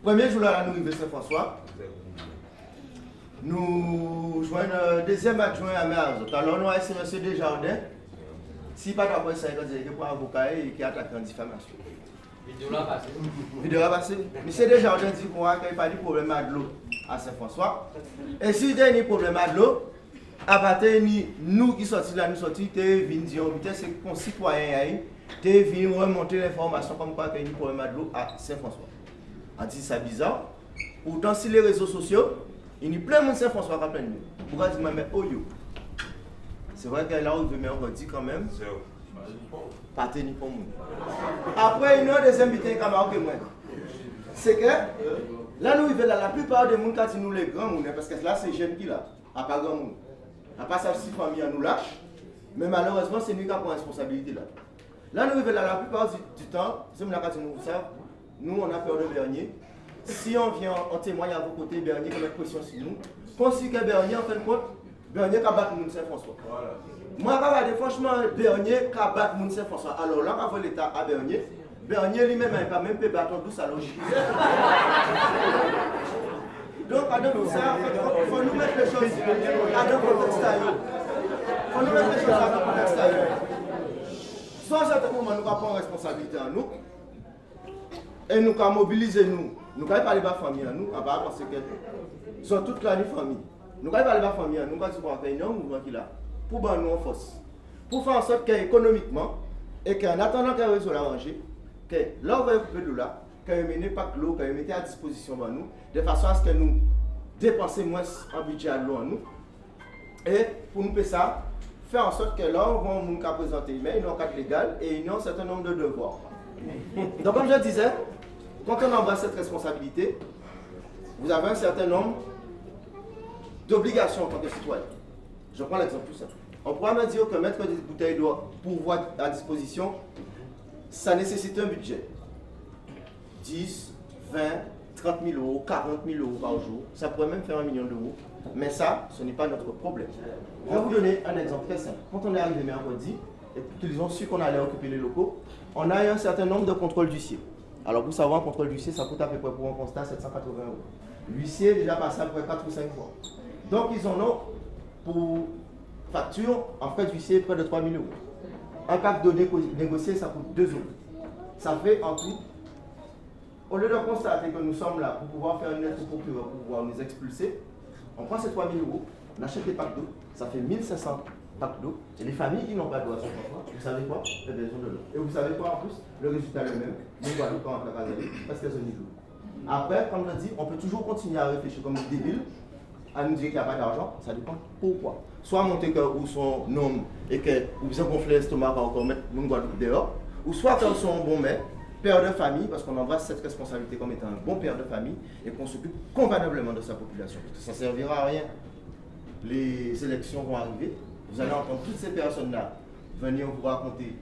Premier jour là, nous arrivons à Saint-François. Nous joignons le deuxième adjoint à Méazot. Alors nous avons M. Desjardins. Si pas d'après ça, il a dit que pour avocat qui attaque en diffamation. Vidéo là passé. M. Desjardins dit qu'il n'y a pas de problème de l'eau à Saint-François. Et si il y a un problème de l'eau, à partir de nous qui sortis là, nous sortis, tu es venu dire, c'est qu'on citoyen, tu es venu remonter l'information comme quoi il y a un problème de l'eau à Saint-François. On dit ça bizarre. Pourtant, si les réseaux sociaux, il y a plein de monde Saint-François qui a plein de nous. Pourquoi dire, mais oh yo. C'est vrai que là, on veut me redire quand même. Pas tenir pour moi. Après, une autre deuxième bité qui a marqué moi. C'est que, là, nous vivons là, la plupart des gens qui nous les grands, parce que là, c'est jeunes qui là, à pas grand monde. À part ça, si famille nous lâche, mais malheureusement, c'est nous qui avons la responsabilité là. Là, nous vivons là, la plupart du temps, c'est nous savons, nous, on a peur de Bernier. Si on vient en témoigne à vos côtés, Bernier va mettre pression sur nous. Pensez que Bernier, en fin de compte, Bernier va battre nous Saint-François. Moi, je vais dire franchement, Bernier va battre nous Saint-François. Alors là, quand l'État à Bernier, Bernier lui-même n'a pas même pas battre douce à logique. Donc, pour ça, il faut nous mettre les choses à un contexte ailleurs. Il faut nous mettre les choses à un contexte ailleurs. Soit à certain moment, nous avons prendre responsabilité en nous. Et nous avons mobilisé nous. Nous avons parlé de la famille à nous, à part parce que sont toute la famille. Nous avons parlé de la famille à nous, parce qu'on a fait un mouvement qui est là. Pour nous en force. Pour faire en sorte qu'économiquement, et qu'en attendant qu'elle réseau l'arranger, que là on va occuper de l'eau là, qu'elle ne mette pas de l'eau, qu'elle mette à disposition de nous, de façon à ce que nous dépensions moins en budget à l'eau en nous. Et pour nous faire ça, faire en sorte que là on va nous présenter, mais ils ont un cadre légal et ils ont un certain nombre de devoirs. Donc comme je disais, quand on embrasse cette responsabilité, vous avez un certain nombre d'obligations en tant que citoyen. Je prends l'exemple tout simple. On pourra me dire que mettre des bouteilles d'eau pour voir à disposition, ça nécessite un budget. 10, 20, 30 000 euros, 40 000 euros par jour. Ça pourrait même faire 1 million d'euros. Mais ça, ce n'est pas notre problème. Je vais vous donner un exemple très simple. Quand on est arrivé mercredi, et qu'ils ont su qu'on allait occuper les locaux, on a eu un certain nombre de contrôles d'huissier. Alors pour savoir, un contrôle d'huissier, ça coûte à peu près pour un constat 780 euros. L'huissier est déjà passé à peu près 4 ou 5 fois. Donc ils en ont pour facture, en frais d'huissier, près de 3 000 euros. Un cas de négocier, ça coûte 2 euros. Ça fait en tout, au lieu de constater que nous sommes là pour pouvoir faire une lettre au procureur, pour pouvoir nous expulser, on prend ces 3 000 euros, on achète des packs d'eau, ça fait 1 500 packs d'eau. Et les familles qui n'ont pas d'eau à ce moment, vous savez quoi? Elles ont besoin de l'eau. Et vous savez quoi en plus? Le résultat est le même. Nous, on va nous prendre la caserne parce qu'elles ont de l'eau. Après, comme je dis, on peut toujours continuer à réfléchir comme des débiles, à nous dire qu'il n'y a pas d'argent, ça dépend pourquoi. Soit monter que ou son nom et que ou bien gonfler l'estomac encore mettre mon Guadeloupe dehors, ou soit qu'ils sont un bon mec, père de famille, parce qu'on embrasse cette responsabilité comme étant un bon père de famille et qu'on s'occupe convenablement de sa population. Parce que ça ne servira à rien. Les élections vont arriver, vous allez entendre toutes ces personnes-là venir vous raconter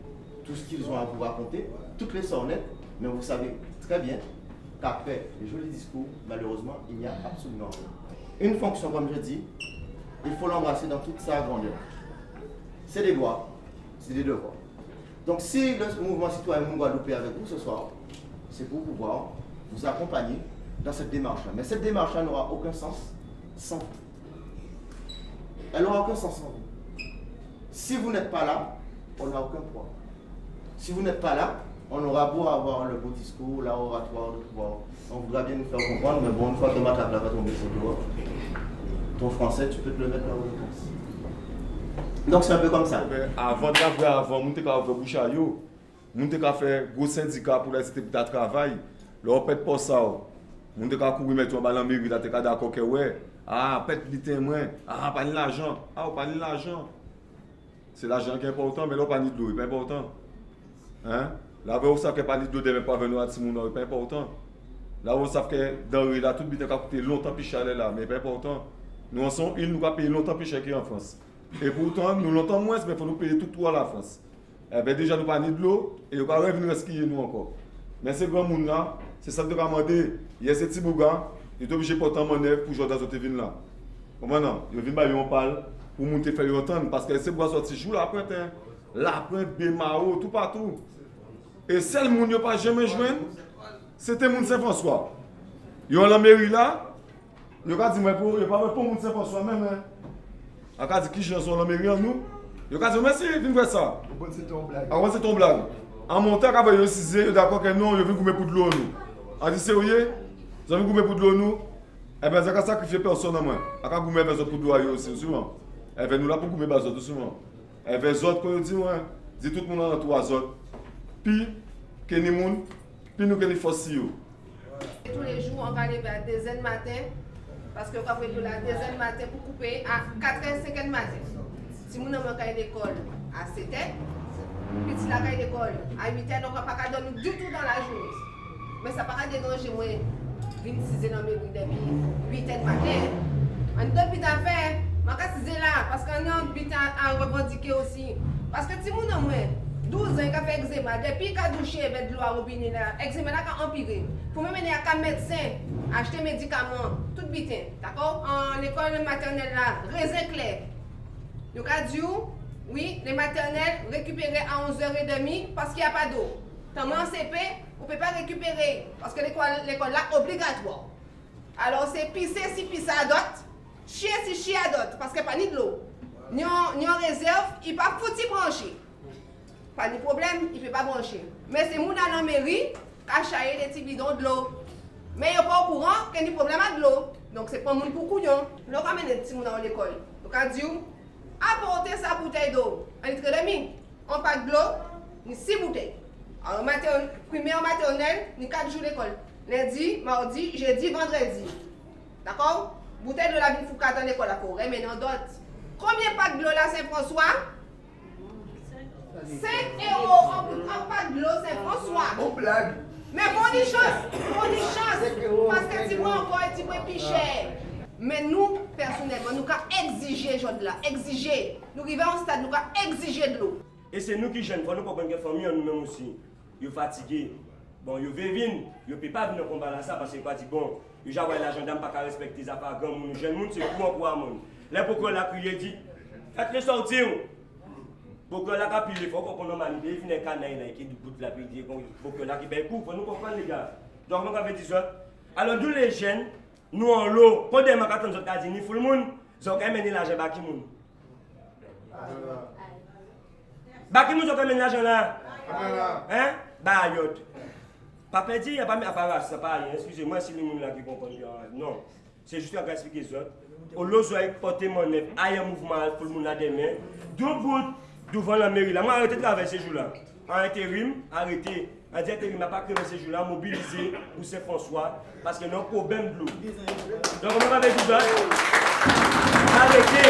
tout ce qu'ils ont à vous raconter, toutes les sornettes, mais vous savez très bien qu'après les jolis discours, malheureusement, il n'y a absolument rien. Une fonction, comme je dis, il faut l'embrasser dans toute sa grandeur. C'est des droits, c'est des devoirs. Donc si le mouvement citoyen Moun Guadeloupe est avec vous ce soir, c'est pour pouvoir vous accompagner dans cette démarche-là. Mais cette démarche-là n'aura aucun sens sans vous. Elle n'aura aucun sens sans vous. Si vous n'êtes pas là, on n'a aucun poids. Si vous n'êtes pas là, on aura beau avoir le beau discours, l'oratoire, de pouvoir. On voudra bien nous faire comprendre, mais bon, une fois que ma table va tomber sur toi, ton français, tu peux te le mettre là où je pense. Donc c'est un peu comme ça. Avant on a fait bouche à yo, on a fait gros syndicat pour les cités de travail. Là, on peut pas ça. On a courir mettre un ballon mairie là, t'es d'accord que ouais. Ah, peut-être les témoins. Ah, pas de l'argent. Ah, pas de l'argent. C'est l'argent qui est important, mais là, pas de l'eau, c'est pas important. Hein? Là, vous savez que pas de l'eau ne devait pas venir à Timoun, c'est pas important. Là, vous savez que dans là, tout le monde a coûté longtemps plus cher là, mais c'est pas important. Nous en sommes une, nous avons payé longtemps plus cher qu'en France. Et pourtant, nous longtemps moins, mais il faut nous payer tout à la France. Eh bien, déjà, nous n'avons pas de l'eau, et nous allons revenir skier nous encore. Mais ces grands monde là, c'est ça que nous avons demandé. Il y a ces petits bougas, ils sont obligés de porter en manœuvre pour jouer dans cette ville là. Maintenant, ils viennent on parle pour monter faire entendre, parce que ces bougas sortis jour la pointe, la pointe, Bémao, tout partout. Et celle qui n'a pas jamais joué, c'était Moun Saint-François. Yo la mairie là, yo ka di moi pour yo pas pour moun Saint-François même. A ka di qui chanson la mairie en nous. Yo ka di merci, viens faire ça. C'est ton blague. Ah, c'est ton blague. En montant, quand vous avez d'accord que non, vous venez pour de l'eau. On dit sérieux, vous avez pour de l'eau nous. Eh bien, ça va sacrifier personne à moi. Quand vous avez besoin pour de l'eau aussi, souvent. Eh bien, nous là pour vous besoin de souvent. Eh bien, les autres, quand vous dites, dit tout le monde en trois autres. Puis, que les gens, puis nous que les forces. Tous les jours, on va aller vers 2h du matin. Parce que quand vous êtes là, 2h du matin pour couper à 4h, 5h du matin. Si vous n'avez pas d'école à 7h, puis la caille d'école à 8h, donc on ne va pas dormir du tout dans la journée. Mais ça ne va pas déranger moi. 26 dans mes depuis 8h du matin. On doit plus d'affaires. Je vais là parce qu'on a envie à revendiquer aussi. Parce que si vous avez 12 ans qui a fait eczéma, depuis qu'il a douché avec de l'eau à robinet, l'eczéma a empiré. Pour me mener à un médecin, acheter des médicaments, tout bitin. D'accord? En école maternelle là, raisin clair. Le cas du oui, les maternelles récupérer à 11h30 parce qu'il n'y a pas d'eau. Tant en CP, on ne peut pas récupérer parce que l'école là obligatoire. Alors c'est pisser si pisser à d'autres, chier si chier à d'autres parce qu'il n'y a pas ni de l'eau. Ni en réserve, il ne peut pas foutre brancher. Pas de problème, il ne peut pas brancher. Mais c'est mon dans la mairie qui a chaillé des petits bidons de l'eau. Mais il n'y a pas au courant qu'il y a des problèmes avec de l'eau. Donc c'est pas mon pour couillon. Nous ramène des petits dans l'école. Donc à dire apporter sa bouteille d'eau. En litre et demi, on pack de l'eau, ni 6 bouteilles. En primaire maternelle, ni 4 jours d'école. Lundi, mardi, jeudi, vendredi. D'accord? Bouteille de la ville Foucault dans l'école à Corée, mais non d'autres. Combien pack de l'eau là Saint-François? 5 euros en pack de l'eau Saint-François. Bon blague. Mais bon des choses, parce que si moi encore un petit peu plus cher. Mais nous, personnellement, nous avons exigé de là, exiger. Nous arrivons au stade, nous avons exigé de l'eau. Et c'est nous qui jeunes, il faut nous comprendre que les familles, nous-mêmes aussi, ils sont fatigués. Bon, ils veulent venir, ils ne peuvent pas venir combattre ça parce qu'ils disent bon, ils ont la gendarme pas respecter les affaires grand monde, jeunes monde c'est pour un monde. Là pourquoi la crié dit faites-les sortir. Pourquoi la capille, il faut qu'on ait manipulé, il y a des canailles qui bout de la pitié, pourquoi la qui ben coup, faut nous comprendre les gars. Donc nous avons dit ça. Alors nous les jeunes, nous en l'eau, pendant que nous avons dit ni tout le monde, ils ont quand même mené l'argent à qui monde. Baki nous ont quand même l'argent là. Hein? Bah yot. Papa dit il n'y a pas de appareil, ça pas rien. Excusez-moi si les gens là qui comprennent. Non. C'est juste un expliquer ça. Au lieu de porter mon nez, il y a un mouvement pour le monde là demain. Deux bouts devant la mairie là. Moi arrêté de travailler ces jours-là. En intérim, arrêté. En intérim, n'a pas créé ces jours-là, mobilisé pour Saint-François parce que non problème de l'eau. Donc on va avec tout ça. Arrêtez.